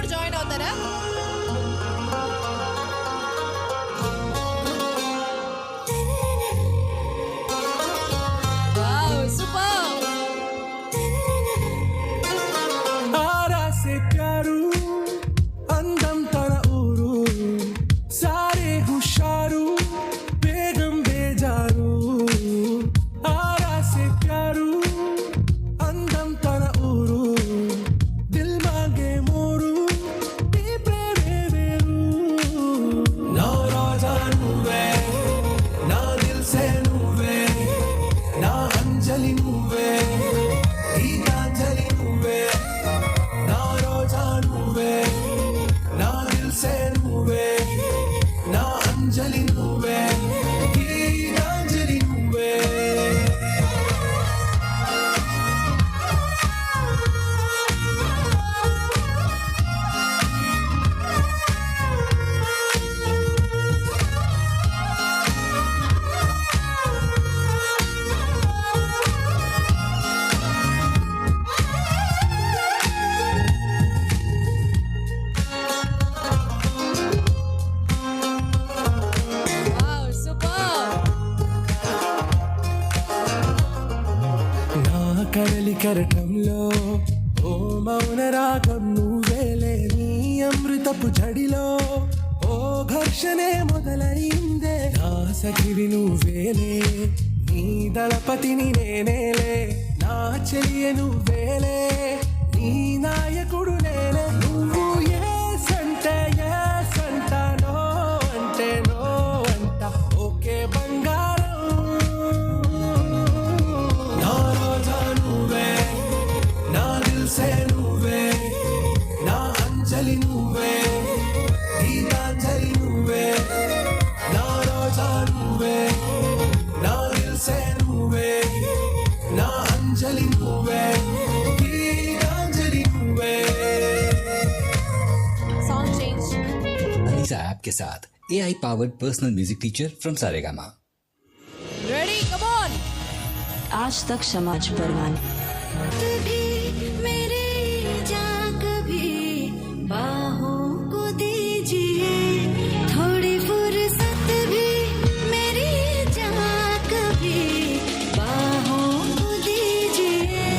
కూడా జాయిన్ అవుతారా? కడలి కరటంలో ఓ మౌన రాగం నువ్వేలే, నీ అమృతపు జడిలో ఓ ఘర్షణే మొదలైందే. నా సఖివి నువ్వేలే, నీ దళపతిని నేనేలే, నా చెయ్య నువ్వేలే, నీ నాయకుడు నేనే. నువ్వు ఏ సంట నో అంటే నో అంట, ఓకే బంగారం. నువ్వే నా అంజలి, నువ్వే గీతాంజలి, నువ్వే నా రోజా, నువ్వే నా దిల్సే, నువ్వే నా అంజలి, నువ్వే गीतांजलि, నువ్వే. Song change. अनीसा ऐप के साथ AI powered personal music teacher from Saregama. Ready? Come on. आज तक समाज परवान मेरे जा कभी बाहों को दीजिए, थोड़ी फुर्सत भी मेरी जा कभी बाहों को दीजिए.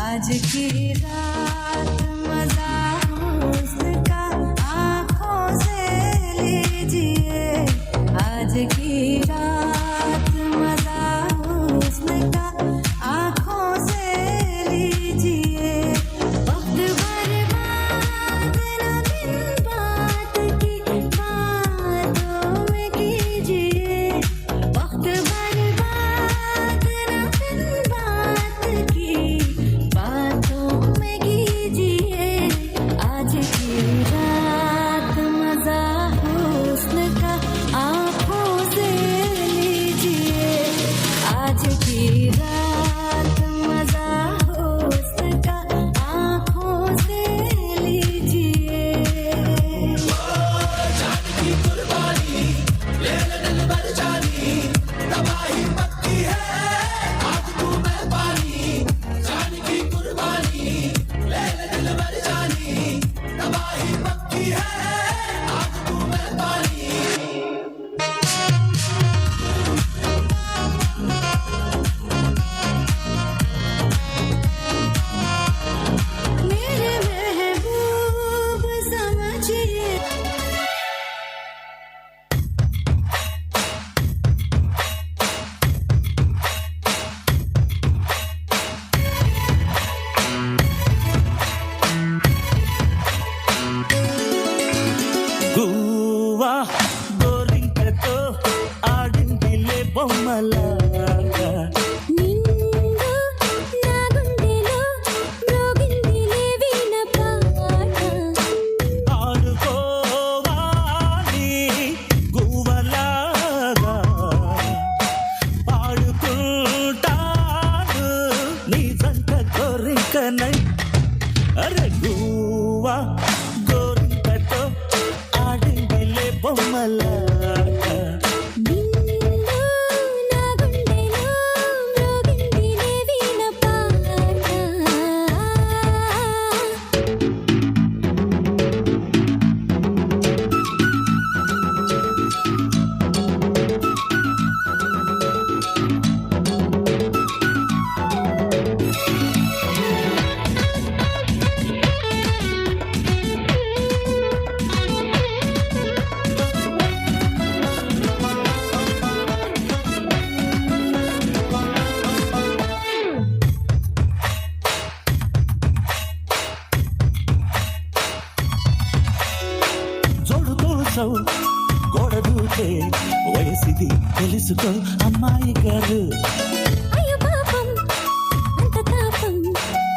आज की रात मजा हुस्न का आँखों से लीजिए. आज की रात मजा हुस्न का आँखों से लीजिए. वक्त बर्बाद न बिन बात की बातों में कीजिए. वक्त बर्बाद न बिन बात की बातों में कीजिए. आज की रात मजा हुस्न का आँखों से लीजिए. आज की रात मजा हुस्न का आँखों से लीजिए. मेरे महबूब समझिए. గువ్వా గోరింకతో ఆడిందిలే బొమ్మలాగా, నిండు నా గుండెలో మ్రోగిందిలే వీణ పాట. ఆడుకోవాలి గువ్వలాగా, పాడుకుంటాను నీ జంట కోరికనై. అరే గువ్వా గోరింకతో ఆడిందిలే బొమ్మలాగా, నిండు నా గుండెలో మ్రోగిందిలే వీణ పాట. నిమిషం గోడ దూకే వయసిది తెలుసుకో అమ్మాయి గారు. అయ్యో పాపం అంత తాపం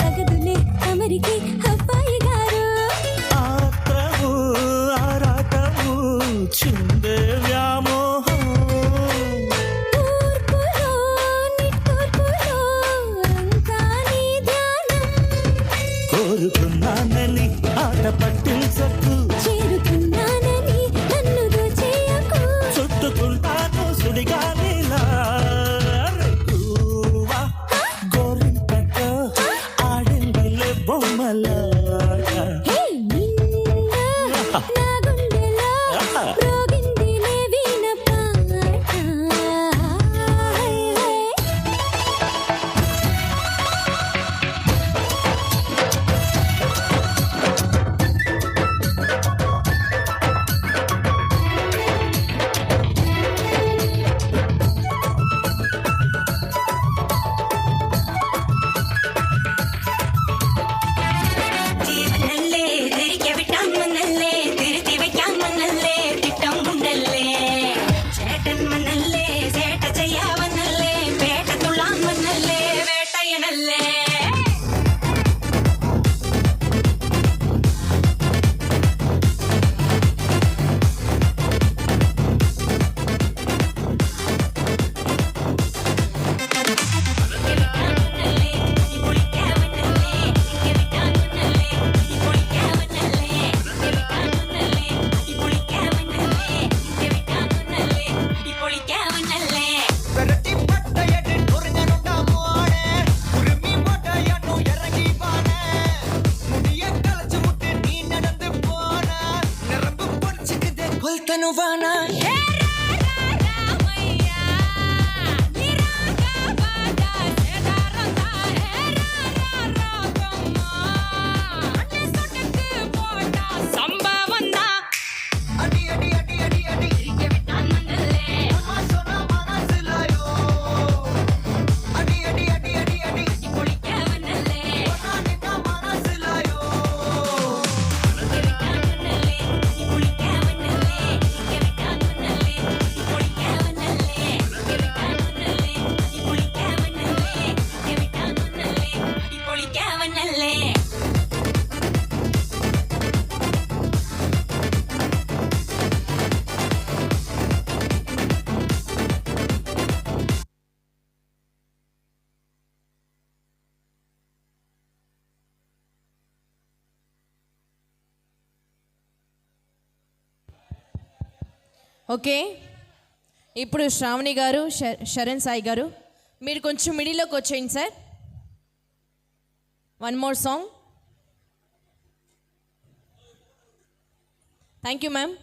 తగదులే అమరికి అబ్బాయి గారు. ఆత్రము ఆరాటము చిందే వ్యామోహం తూర్పులో నిట్టూర్పులో అంతా నీ ధ్యానం. కోరుకున్నానని ఆట పట్టించకు చేరుకున్నానని నన్ను దోచేయకు. చుట్టుకుంటాను సుడిగాలిలా గువ్వా గోరింకతో ఆడిందిలే బొమ్మలాగా. హే నిన్న నా గుండెలో మ్రోగిందిలే వీణ పాట. హై హై ജീവനല്ലേ തിരികെ വിട്ടാൻ വന്നല്ലേ തിരുത്തി വയ്ക്കാൻ വന്നല്ലേ തിട്ടം കൊണ്ടല്ലേ ചേട്ടൻ വന്നല്ലേ ചേട്ട ചെയ്യാവന്നല്ലേ വേട്ട തുള്ളാൻ വന്നല്ലേ വേട്ടയനല്ലേ പെരട്ടി പട്ടയട്ട് കുറിഞ്ഞനുണ്ടാ മോളെ കുരുമി മോട്ടയന്നു ഇറങ്ങി പോണേ മുടിയെ കളച്ചു മുട്ടി നീ നടந்து പോണ നിറമ്പ് പൊടിച്ചിട്ട് കൊൽത്തനുവാന അടി അടി അടി അടി അടി അമ്മ സോന മനസ്സിലായോ അടി അടി അടി അടി അടി ഒന്നാ നിന്ന മനസ്സിലായോ പൊളിക്കാവനല്ലേ ఓకే, ఇప్పుడు శ్రావణి గారు, శరణ్ సాయి గారు, మీరు కొంచెం మిడిల్లోకి వచ్చేయండి sir. One more song. Thank you ma'am.